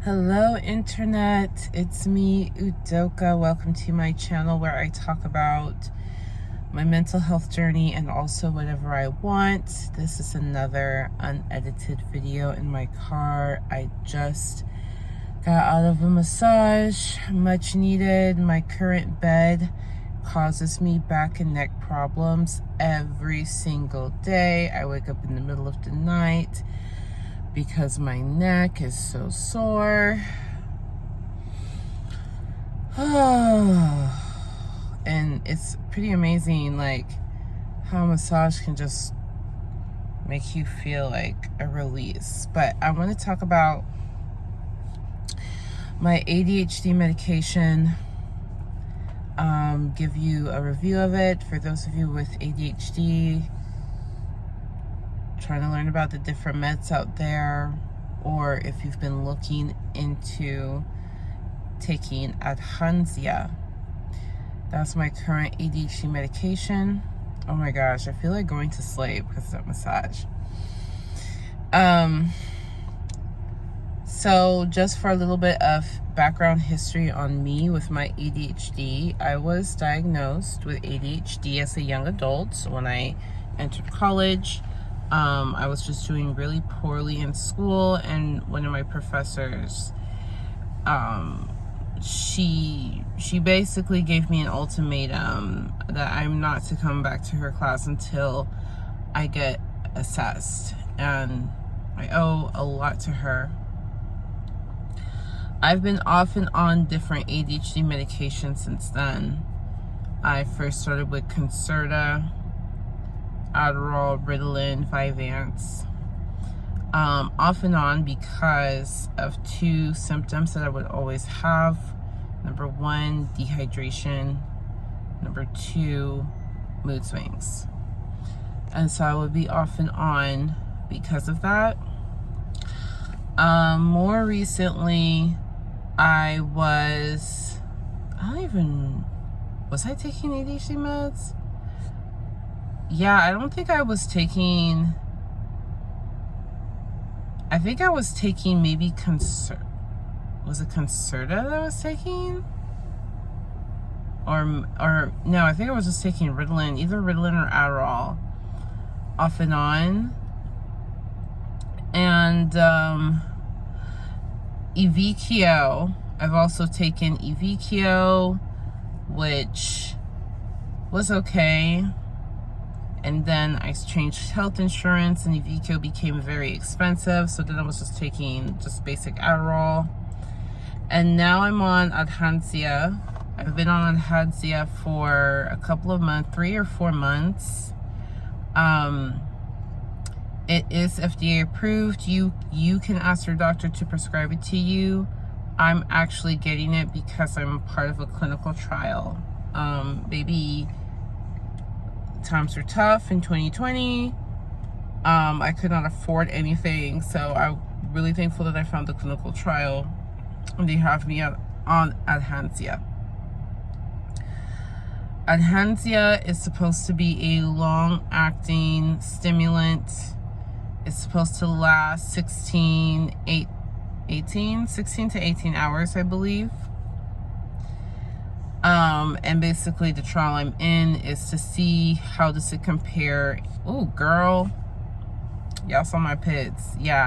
Hello internet, it's me Udoka. Welcome to my channel where I talk about my mental health journey and also whatever I want. This is another unedited video in my car. I just got out of a massage, much needed. My current bed causes me back and neck problems every single day. I wake up in the middle of the night because my neck is so sore. And it's pretty amazing, like, how a massage can just make you feel like a release. But I want to talk about my ADHD medication, give you a review of it for those of you with ADHD, trying to learn about the different meds out there, or if you've been looking into taking Adhansia. That's my current ADHD medication. Oh my gosh, I feel like going to sleep because of that massage. So just for a little bit of background history on me with my ADHD, I was diagnosed with ADHD as a young adult. So when I entered college, I was just doing really poorly in school, and one of my professors, she basically gave me an ultimatum that I'm not to come back to her class until I get assessed, and I owe a lot to her. I've been off and on different ADHD medications since then. I first started with Concerta, Adderall, Ritalin, Vyvanse, off and on because of two symptoms that I would always have. Number one, dehydration. Number two, mood swings. And so I would be off and on because of that. More recently, was I taking ADHD meds? Yeah, I don't think I was taking, I think I was taking maybe was it Concerta that I was taking? Or no, I think I was just taking Ritalin, either Ritalin or Adderall, off and on. And Evykio, I've also taken Evykio, which was okay. And then I changed health insurance, and Evykio became very expensive. So then I was just taking just basic Adderall. And now I'm on Adhansia. I've been on Adhansia for a couple of months, 3 or 4 months. It is FDA approved. You can ask your doctor to prescribe it to you. I'm actually getting it because I'm part of a clinical trial. Baby, times were tough in 2020. I could not afford anything, so I'm really thankful that I found the clinical trial, and they have me on Adhansia. Adhansia is supposed to be a long-acting stimulant. It's supposed to last 16 to 18 hours, I believe. And basically the trial I'm in is to see how does it compare. Oh, girl, y'all saw my pits. Yeah,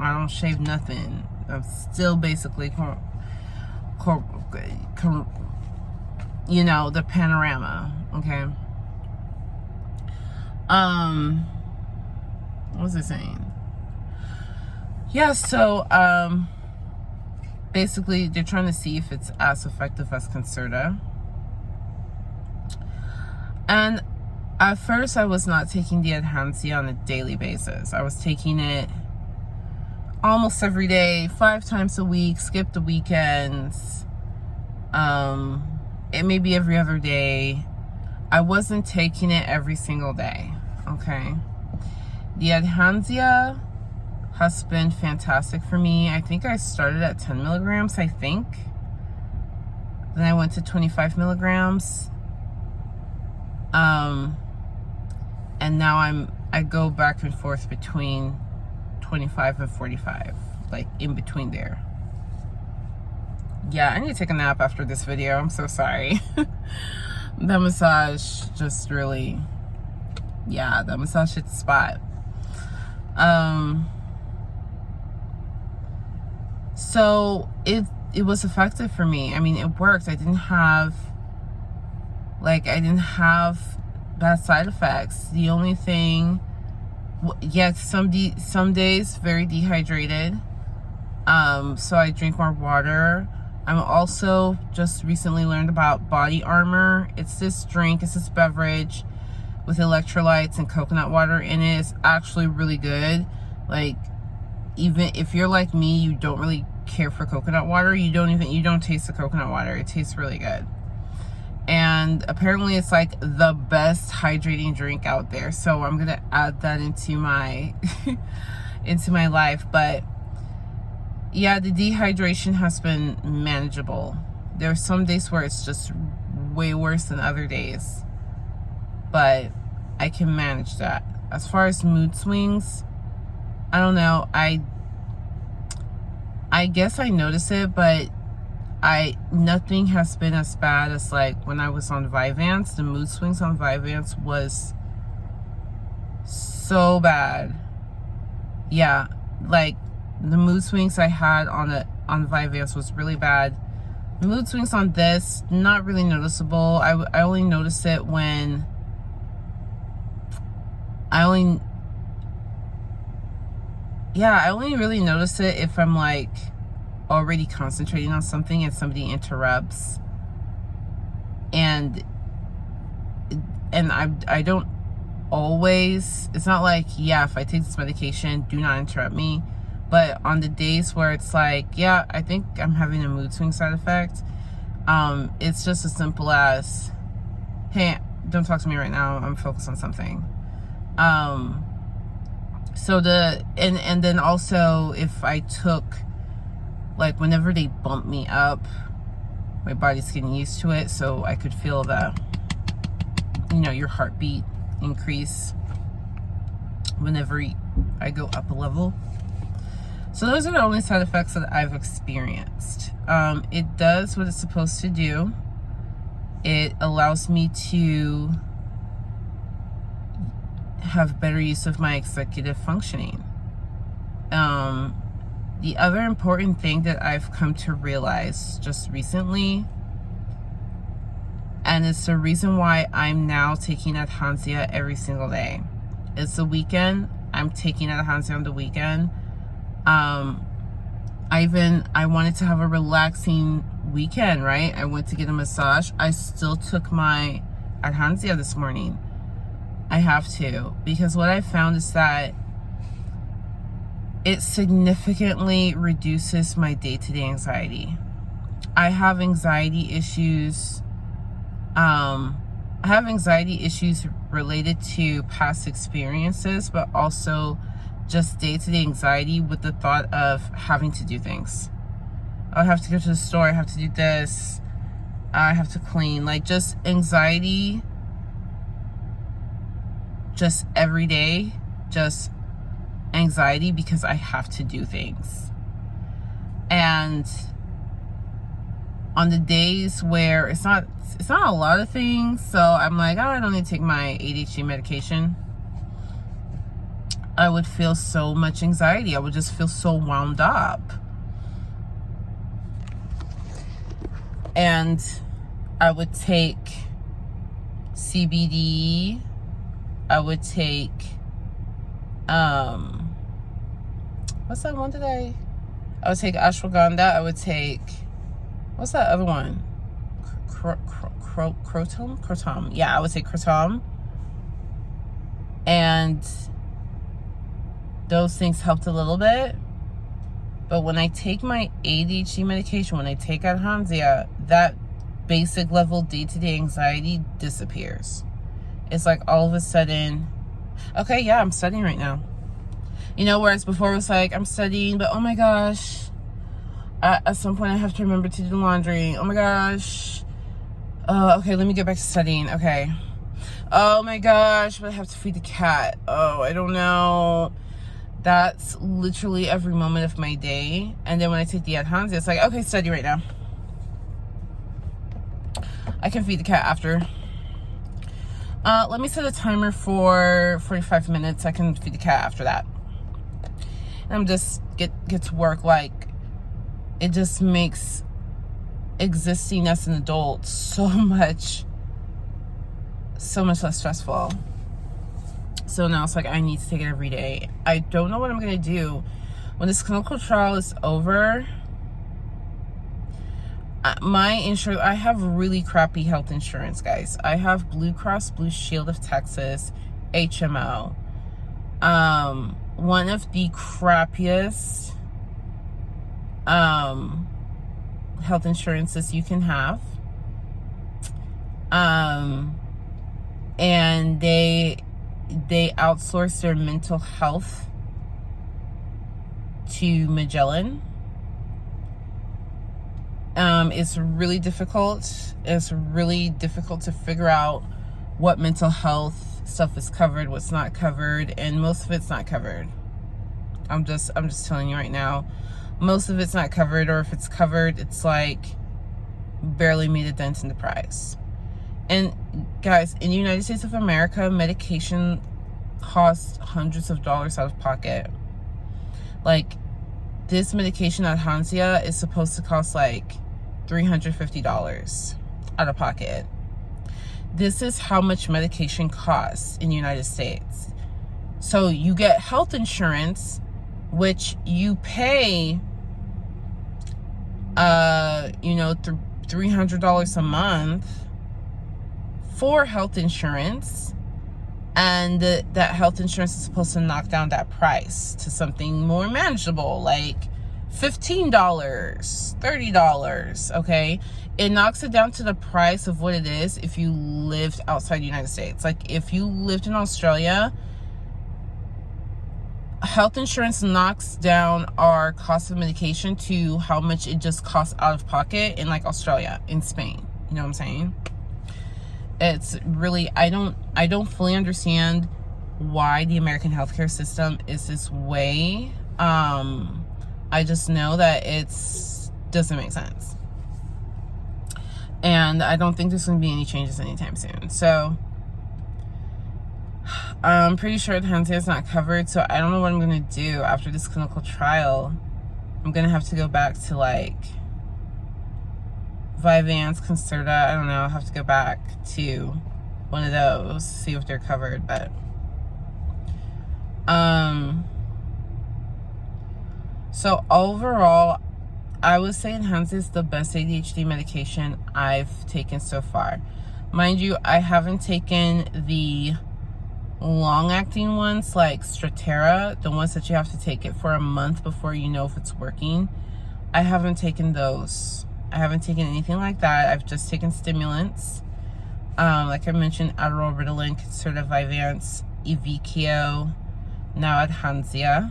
I don't shave nothing. I'm still basically the panorama. Okay. What was I saying? Yeah, so basically they're trying to see if it's as effective as Concerta. And at first I was not taking the Adhansia on a daily basis. I was taking it almost every day, 5 times a week, skip the weekends. It may be every other day. I wasn't taking it every single day, okay? The Adhansia has been fantastic for me. I think I started at 10 milligrams, I think. Then I went to 25 milligrams. And now I go back and forth between 25 and 45, like in between there. Yeah, I need to take a nap after this video. I'm so sorry. The massage just really, yeah, the massage hit the spot. So it was effective for me. I mean, it worked. I didn't have bad side effects. The only thing, yes, some days very dehydrated. So I drink more water. I'm also just recently learned about Body Armor. It's this drink, it's this beverage with electrolytes and coconut water in it. It's actually really good. Like, even if you're like me, you don't really care for coconut water, you don't taste the coconut water. It tastes really good. And apparently it's like the best hydrating drink out there. So I'm gonna add that into my into my life. But yeah, the dehydration has been manageable. There are some days where it's just way worse than other days, but I can manage that. As far as mood swings, I don't know. I guess I notice it, but nothing has been as bad as like when I was on Vyvanse. The mood swings on Vyvanse was so bad. Yeah, like the mood swings I had on Vyvanse was really bad. The mood swings on this, not really noticeable. I only notice it when I only really notice it if I'm like already concentrating on something and somebody interrupts, and I don't always, it's not like, yeah, if I take this medication, do not interrupt me. But on the days where it's like, yeah, I think I'm having a mood swing side effect, it's just as simple as, hey, don't talk to me right now, I'm focused on something. So and then also, if I took, like, whenever they bump me up, my body's getting used to it, so I could feel the, your heartbeat increase whenever I go up a level. So those are the only side effects that I've experienced. It does what it's supposed to do. It allows me to have better use of my executive functioning. The other important thing that I've come to realize just recently, and it's the reason why I'm now taking Adhansia every single day. It's the weekend. I'm taking Adhansia on the weekend. I wanted to have a relaxing weekend, right? I went to get a massage. I still took my Adhansia this morning. I have to, because what I found is that it significantly reduces my day-to-day anxiety. I have anxiety issues. I have anxiety issues related to past experiences, but also just day-to-day anxiety with the thought of having to do things. I have to go to the store, I have to do this, I have to clean, like, just anxiety, just every day, just anxiety because I have to do things. And on the days where it's not a lot of things, so I'm like, oh, I don't need to take my ADHD medication, I would feel so much anxiety. I would just feel so wound up. And I would take CBD. I would take, what's that one I would take ashwagandha. I would take, what's that other one? Croton? Yeah, I would take Croton. And those things helped a little bit. But when I take my ADHD medication, when I take Adhansia, that basic level day-to-day anxiety disappears. It's like all of a sudden, okay, yeah, I'm studying right now. Whereas before it was like, I'm studying, but oh my gosh, at some point I have to remember to do the laundry. Oh my gosh. Okay, let me get back to studying. Okay. Oh my gosh, but I have to feed the cat. Oh, I don't know. That's literally every moment of my day. And then when I take the Adhansia, it's like, okay, study right now. I can feed the cat after. Let me set a timer for 45 minutes. I can feed the cat after that. And I'm just get to work. Like, it just makes existing as an adult so much less stressful. So now it's like I need to take it every day. I don't know what I'm gonna do when this clinical trial is over. My insurance, I have really crappy health insurance, guys. I have Blue Cross Blue Shield of Texas, HMO. One of the crappiest health insurances you can have. And they outsource their mental health to Magellan. It's really difficult. It's really difficult to figure out what mental health stuff is covered, what's not covered, and most of it's not covered. I'm just telling you right now, most of it's not covered, or if it's covered, it's like barely made a dent in the price. And guys, in the United States of America, medication costs hundreds of dollars out of pocket. Like, this medication, Adhansia, is supposed to cost like $350 out of pocket. This is how much medication costs in the United States. So you get health insurance, which you pay, $300 a month for health insurance, and that health insurance is supposed to knock down that price to something more manageable, like $15, $30, okay? It knocks it down to the price of what it is if you lived outside the United States. Like, if you lived in Australia, health insurance knocks down our cost of medication to how much it just costs out of pocket in, like, Australia, in Spain. You know what I'm saying? It's really, I don't fully understand why the American healthcare system is this way. I just know that doesn't make sense. And I don't think there's going to be any changes anytime soon. So I'm pretty sure Adhansia is not covered. So I don't know what I'm going to do after this clinical trial. I'm going to have to go back to like Vyvanse, Concerta. I don't know. I'll have to go back to one of those, see if they're covered. But so overall, I would say Adhansia is the best ADHD medication I've taken so far. Mind you, I haven't taken the long-acting ones like Strattera, the ones that you have to take it for a month before you know if it's working. I haven't taken those. I haven't taken anything like that. I've just taken stimulants. Like I mentioned, Adderall, Ritalin, Concerta, Vyvanse, Evykio, now Adhansia.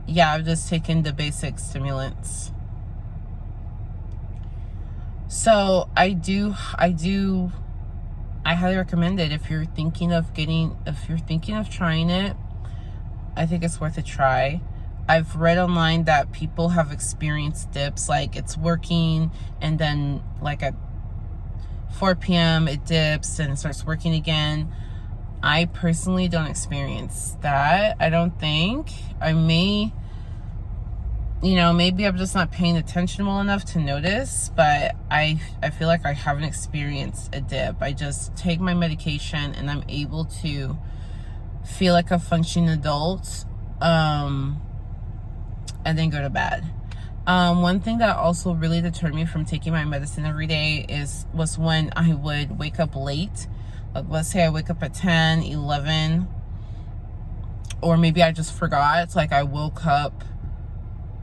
Yeah, I've just taken the basic stimulants. So I highly recommend it if you're thinking of trying it. I think it's worth a try. I've read online that people have experienced dips, like it's working and then like at 4 p.m. it dips and it starts working again. I personally don't experience that. I don't think. I may, maybe I'm just not paying attention well enough to notice, but I feel like I haven't experienced a dip. I just take my medication and I'm able to feel like a functioning adult, and then go to bed. One thing that also really deterred me from taking my medicine every day was when I would wake up late. Like, let's say I wake up at 10, 11, or maybe I just forgot. It's like I woke up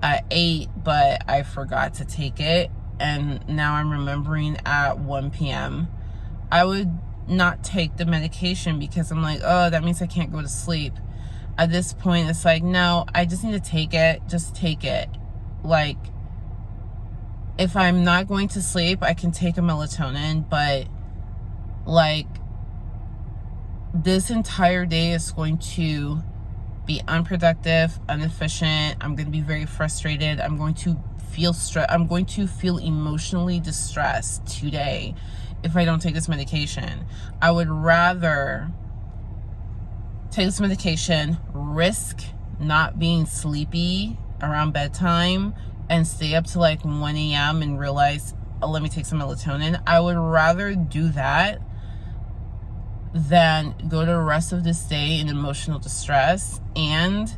at 8, but I forgot to take it, and now I'm remembering at 1 p.m. I would not take the medication because I'm like, oh, that means I can't go to sleep. At this point, it's like, no, I just need to take it. Just take it. Like, if I'm not going to sleep, I can take a melatonin, but like, this entire day is going to be unproductive, inefficient. I'm going to be very frustrated. I'm going to feel stress. I'm going to feel emotionally distressed today if I don't take this medication. I would rather take this medication, risk not being sleepy around bedtime, and stay up to like 1 a.m. and realize, oh, let me take some melatonin. I would rather do that than go to the rest of this day in emotional distress and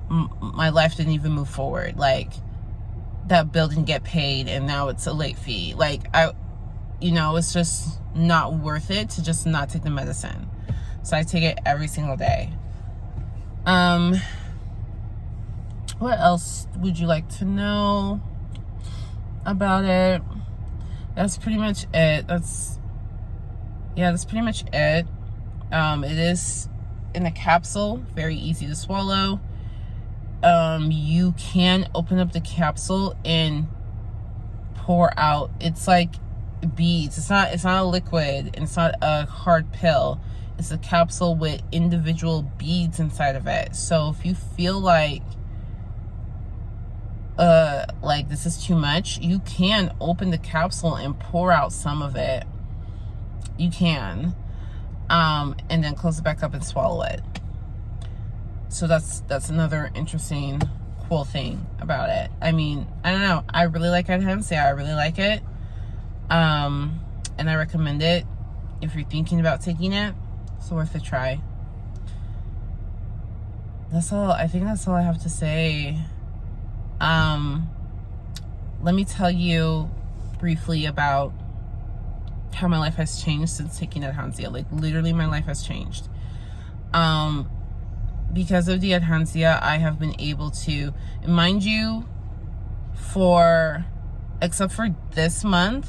my life didn't even move forward. Like, that bill didn't get paid and now it's a late fee. Like, it's just not worth it to just not take the medicine. So I take it every single day. What else would you like to know about it? That's pretty much it. That's pretty much it. It is in a capsule, very easy to swallow. You can open up the capsule and pour out. It's like beads. It's not a liquid, and it's not a hard pill. It's a capsule with individual beads inside of it. So if you feel like this is too much, you can open the capsule and pour out some of it. You can, and then close it back up and swallow it. So that's another interesting, cool thing about it. I mean, I don't know. I really like Adhansia. I really like it. And I recommend it if you're thinking about taking it. It's worth a try. That's all. I think that's all I have to say. Let me tell you briefly about how my life has changed since taking Adhansia. Like, literally my life has changed. Because of the Adhansia, I have been able to, mind you, except for this month,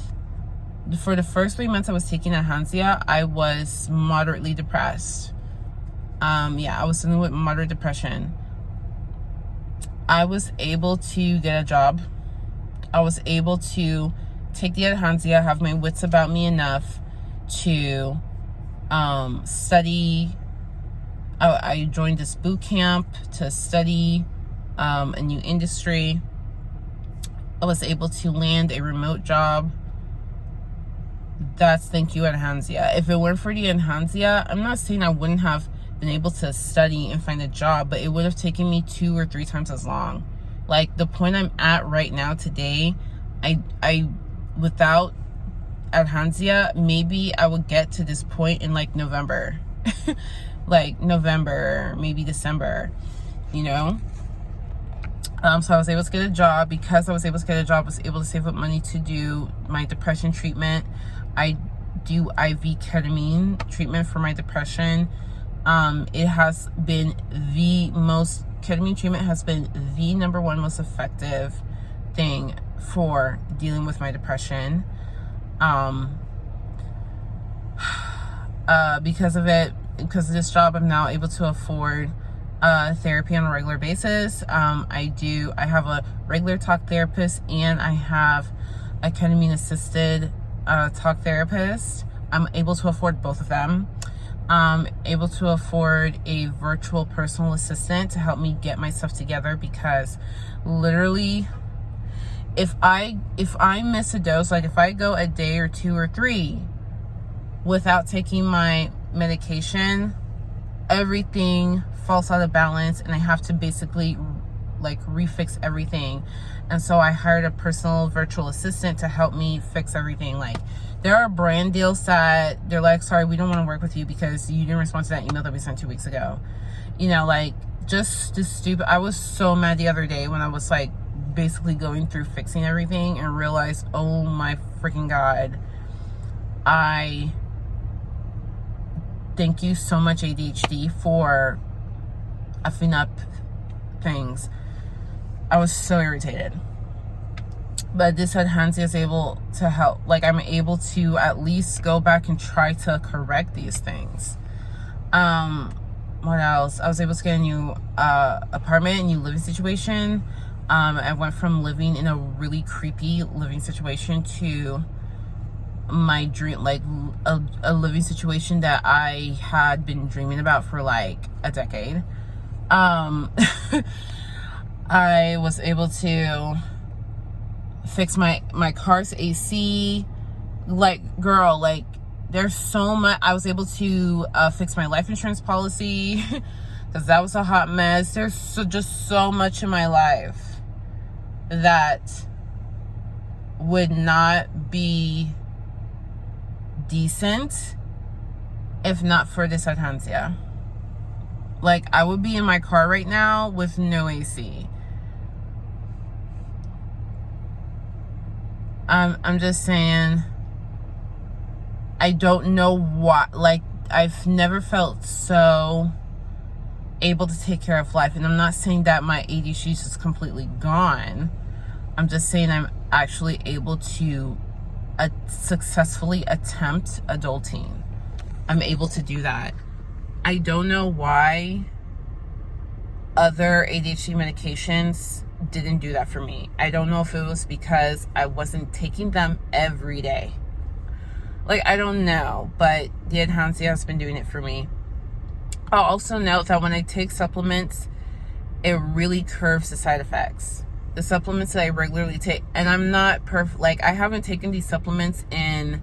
for the first 3 months I was taking Adhansia, I was moderately depressed. I was dealing with moderate depression. I was able to get a job. I was able to take the Adhansia, have my wits about me enough to study. I joined this boot camp to study a new industry. I was able to land a remote job. That's thank you, Adhansia. If it weren't for the Adhansia, I'm not saying I wouldn't have been able to study and find a job, but it would have taken me 2 or 3 times as long. Like, the point I'm at right now today, I without Adhansia, maybe I would get to this point in like November. Like November, maybe December, So I was able to get a job. Because I was able to get a job, I was able to save up money to do my depression treatment. I do IV ketamine treatment for my depression. It has been ketamine treatment has been the #1 most effective thing for dealing with my depression. Because of this job, I'm now able to afford therapy on a regular basis. I have a regular talk therapist, and I have a ketamine assisted talk therapist. I'm able to afford both of them. Able to afford a virtual personal assistant to help me get my stuff together, because literally if I miss a dose, like if I go a day or 2 or 3 without taking my medication, everything falls out of balance and I have to basically like refix everything. And so I hired a personal virtual assistant to help me fix everything. Like, there are brand deals that they're like, sorry, we don't want to work with you because you didn't respond to that email that we sent 2 weeks ago. Like, just stupid. I was so mad the other day when I was like basically going through fixing everything and realized, oh my freaking God, I thank you so much, ADHD, for effing up things. I was so irritated. But this Adhansia is able to help. Like, I'm able to at least go back and try to correct these things. What else? I was able to get a new apartment, a new living situation. I went from living in a really creepy living situation to my dream, like a living situation that I had been dreaming about for like a decade. I was able to fix my car's AC. Like, girl, like, there's so much. I was able to fix my life insurance policy because that was a hot mess. There's just so much in my life that would not be decent if not for this Adhansia. Like, I would be in my car right now with no AC. I'm just saying, I don't know what, like, I've never felt so able to take care of life. And I'm not saying that my ADHD is just completely gone. I'm just saying I'm actually able to successfully attempt adulting. I'm able to do that. I don't know why other ADHD medications didn't do that for me. I don't know if it was because I wasn't taking them every day. Like, I don't know, but the Adhansia has been doing it for me. I'll also note that when I take supplements, it really curbs the side effects. The supplements that I regularly take, and I'm not perfect, like, I haven't taken these supplements in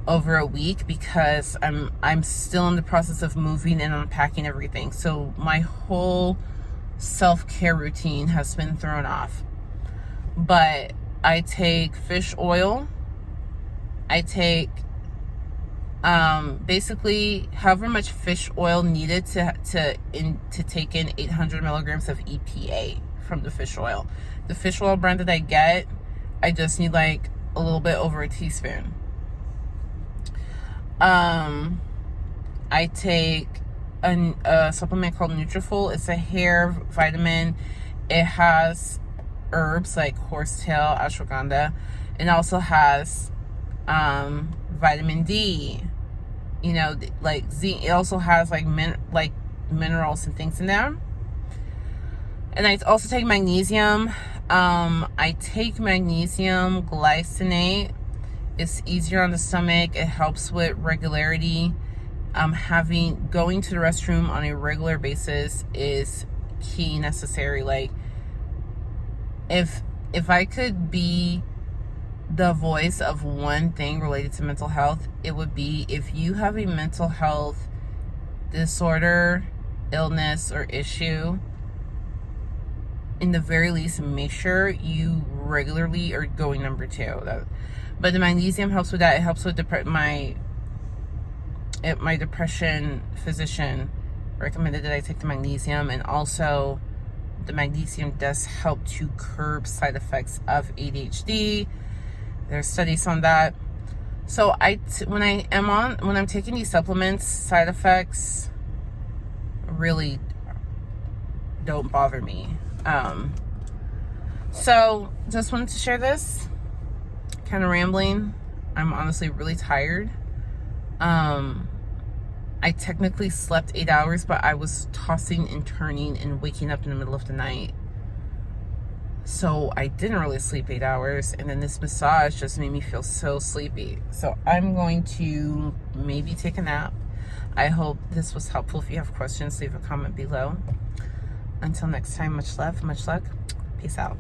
over a week because I'm still in the process of moving and unpacking everything. So my whole self-care routine has been thrown off. But I take fish oil. I take basically however much fish oil needed to take in 800 milligrams of EPA from the fish oil. The fish oil brand that I get, I just need like a little bit over a teaspoon. I take a supplement called Nutrafol. It's a hair vitamin. It has herbs like horsetail, ashwagandha, and also has vitamin D. You know, like zinc. It also has like minerals and things in there. And I also take magnesium. I take magnesium glycinate. It's easier on the stomach. It helps with regularity. Going to the restroom on a regular basis is key, necessary. Like, if I could be the voice of one thing related to mental health, it would be, if you have a mental health disorder, illness, or issue, in the very least, make sure you regularly are going number 2. But the magnesium helps with that. It helps with my depression physician recommended that I take the magnesium, and also the magnesium does help to curb side effects of ADHD. There's studies on that. So when I'm taking these supplements, side effects really don't bother me. So just wanted to share this. Kind of rambling. I'm honestly really tired. I technically slept 8 hours, but I was tossing and turning and waking up in the middle of the night. So I didn't really sleep 8 hours, and then this massage just made me feel so sleepy. So I'm going to maybe take a nap. I hope this was helpful. If you have questions, leave a comment below. Until next time, much love, much luck. Peace out.